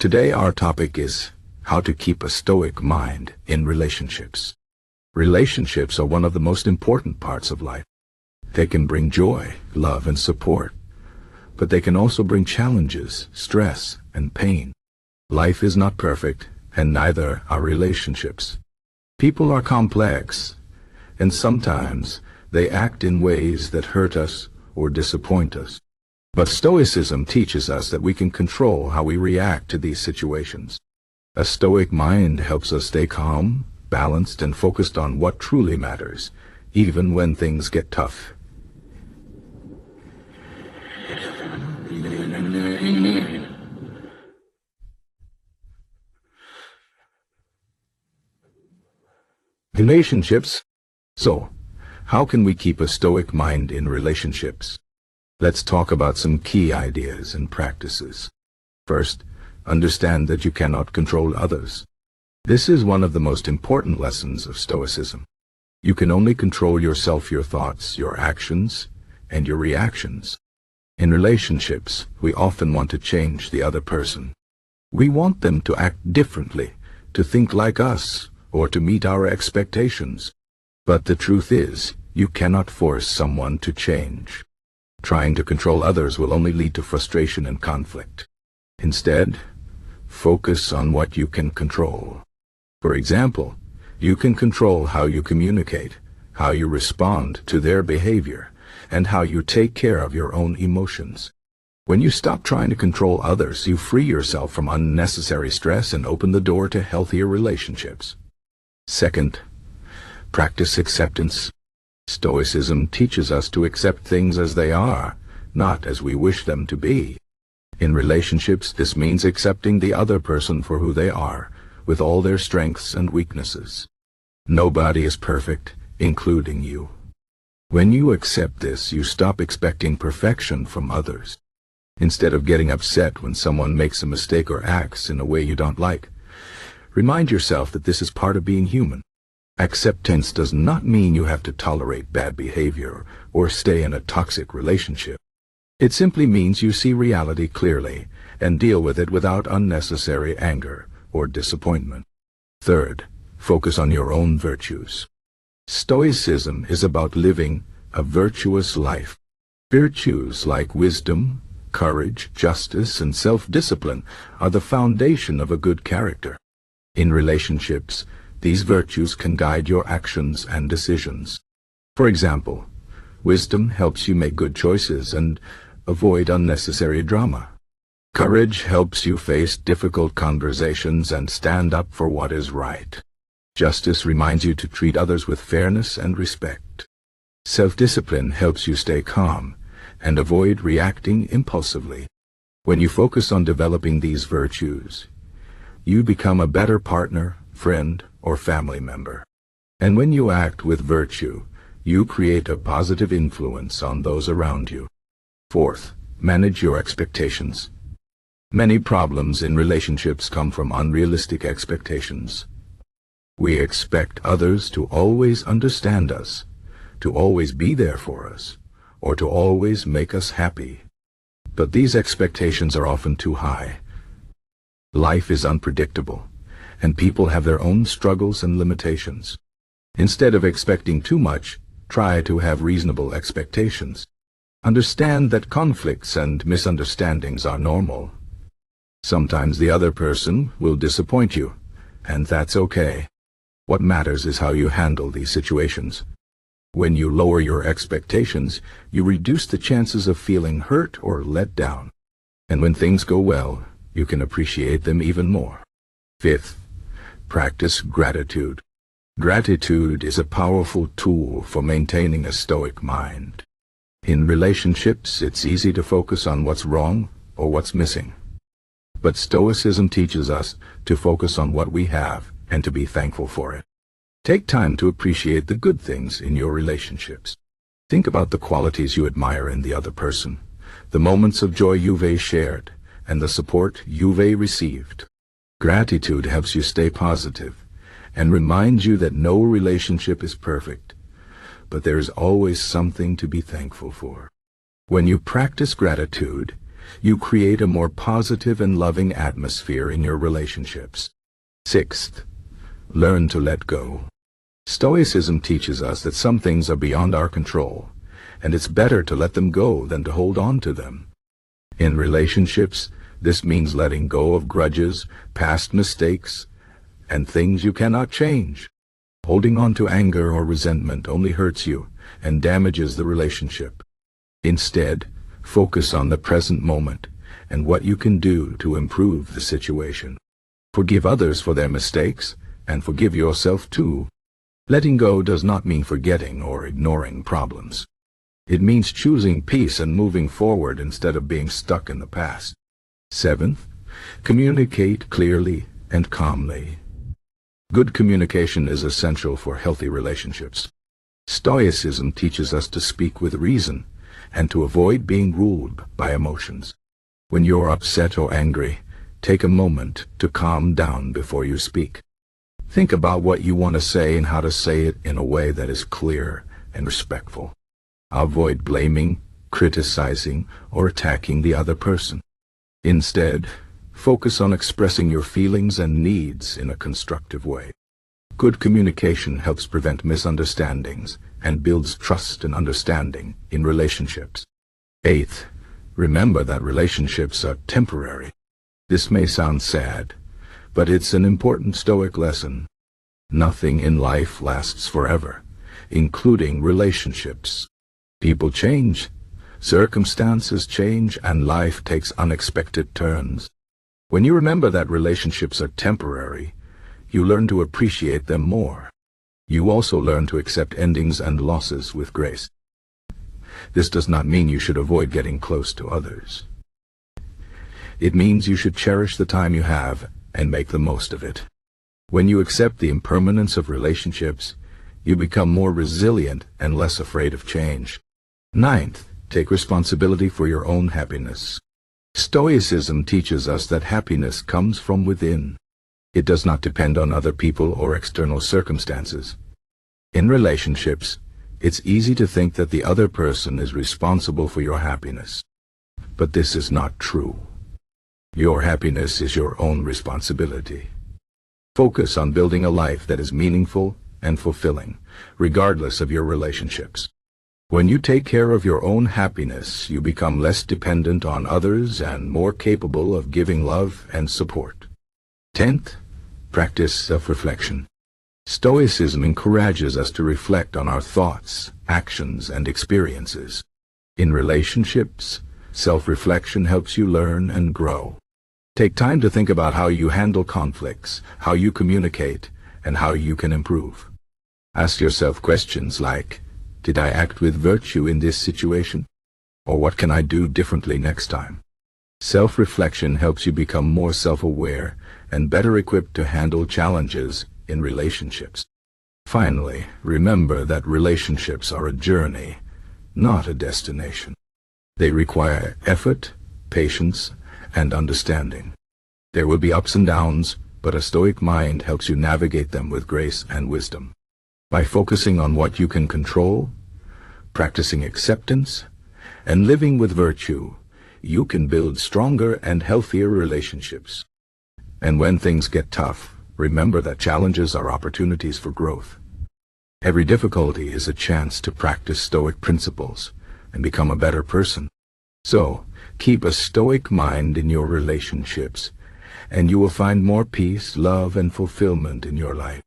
Today our topic is how to keep a stoic mind in relationships. Relationships are one of the most important parts of life. They can bring joy, love, and support, but they can also bring challenges, stress, and pain. Life is not perfect, and neither are relationships. People are complex, and sometimes they act in ways that hurt us or disappoint us. But Stoicism teaches us that we can control how we react to these situations. A stoic mind helps us stay calm, balanced, and focused on what truly matters, even when things get tough. Relationships. So, how can we keep a stoic mind in relationships? Let's talk about some key ideas and practices. First, understand that you cannot control others. This is one of the most important lessons of Stoicism. You can only control yourself, your thoughts, your actions, and your reactions. In relationships, we often want to change the other person. We want them to act differently, to think like us, or to meet our expectations. But the truth is, you cannot force someone to change. Trying to control others will only lead to frustration and conflict. Instead, focus on what you can control. For example, you can control how you communicate, how you respond to their behavior, and how you take care of your own emotions. When you stop trying to control others, you free yourself from unnecessary stress and open the door to healthier relationships. Second, practice acceptance. Stoicism teaches us to accept things as they are, not as we wish them to be. In relationships, this means accepting the other person for who they are, with all their strengths and weaknesses. Nobody is perfect, including you. When you accept this, you stop expecting perfection from others. Instead of getting upset when someone makes a mistake or acts in a way you don't like, remind yourself that this is part of being human. Acceptance does not mean you have to tolerate bad behavior or stay in a toxic relationship. It simply means you see reality clearly and deal with it without unnecessary anger or disappointment. Third, focus on your own virtues. Stoicism is about living a virtuous life. Virtues like wisdom, courage, justice, and self-discipline are the foundation of a good character. In relationships, these virtues can guide your actions and decisions. For example, wisdom helps you make good choices and avoid unnecessary drama. Courage helps you face difficult conversations and stand up for what is right. Justice reminds you to treat others with fairness and respect. Self-discipline helps you stay calm and avoid reacting impulsively. When you focus on developing these virtues, you become a better partner, friend, or family member. And when you act with virtue, you create a positive influence on those around you. Fourth, manage your expectations. Many problems in relationships come from unrealistic expectations. We expect others to always understand us, to always be there for us, or to always make us happy. But these expectations are often too high. Life is unpredictable, and people have their own struggles and limitations. Instead of expecting too much, try to have reasonable expectations. Understand that conflicts and misunderstandings are normal. Sometimes the other person will disappoint you, and that's okay. What matters is how you handle these situations. When you lower your expectations, you reduce the chances of feeling hurt or let down. And when things go well, you can appreciate them even more. Fifth, practice gratitude. Gratitude is a powerful tool for maintaining a stoic mind. In relationships, it's easy to focus on what's wrong or what's missing. But Stoicism teaches us to focus on what we have and to be thankful for it. Take time to appreciate the good things in your relationships. Think about the qualities you admire in the other person, the moments of joy you've shared, and the support you've received. Gratitude helps you stay positive and reminds you that no relationship is perfect, but there is always something to be thankful for. When you practice gratitude, You create a more positive and loving atmosphere in your relationships. Sixth, learn to let go. Stoicism teaches us that some things are beyond our control, and it's better to let them go than to hold on to them. In relationships, this means letting go of grudges, past mistakes, and things you cannot change. Holding on to anger or resentment only hurts you and damages the relationship. Instead, focus on the present moment and what you can do to improve the situation. Forgive others for their mistakes, and forgive yourself too. Letting go does not mean forgetting or ignoring problems. It means choosing peace and moving forward instead of being stuck in the past. Seventh, communicate clearly and calmly. Good communication is essential for healthy relationships. Stoicism teaches us to speak with reason and to avoid being ruled by emotions. When you're upset or angry, take a moment to calm down before you speak. Think about what you want to say and how to say it in a way that is clear and respectful. Avoid blaming, criticizing, or attacking the other person. Instead, focus on expressing your feelings and needs in a constructive way. Good communication helps prevent misunderstandings and builds trust and understanding in relationships. Eighth, remember that relationships are temporary. This may sound sad, but it's an important Stoic lesson. Nothing in life lasts forever, including relationships. People change, circumstances change, and life takes unexpected turns. When you remember that relationships are temporary, you learn to appreciate them more. You also learn to accept endings and losses with grace. This does not mean you should avoid getting close to others. It means you should cherish the time you have and make the most of it. When you accept the impermanence of relationships, you become more resilient and less afraid of change. Ninth, take responsibility for your own happiness. Stoicism teaches us that happiness comes from within. It does not depend on other people or external circumstances. In relationships, it's easy to think that the other person is responsible for your happiness. But this is not true. Your happiness is your own responsibility. Focus on building a life that is meaningful and fulfilling, regardless of your relationships. When you take care of your own happiness, you become less dependent on others and more capable of giving love and support. 10th, practice self-reflection. Stoicism encourages us to reflect on our thoughts, actions, and experiences. In relationships, self-reflection helps you learn and grow. Take time to think about how you handle conflicts, how you communicate, and how you can improve. Ask yourself questions like, did I act with virtue in this situation? Or what can I do differently next time? Self-reflection helps you become more self-aware and better equipped to handle challenges in relationships. Finally, remember that relationships are a journey, not a destination. They require effort, patience, and understanding. There will be ups and downs, but a Stoic mind helps you navigate them with grace and wisdom. By focusing on what you can control, practicing acceptance, and living with virtue, you can build stronger and healthier relationships. And when things get tough, remember that challenges are opportunities for growth. Every difficulty is a chance to practice Stoic principles and become a better person. So, keep a Stoic mind in your relationships, and you will find more peace, love, and fulfillment in your life.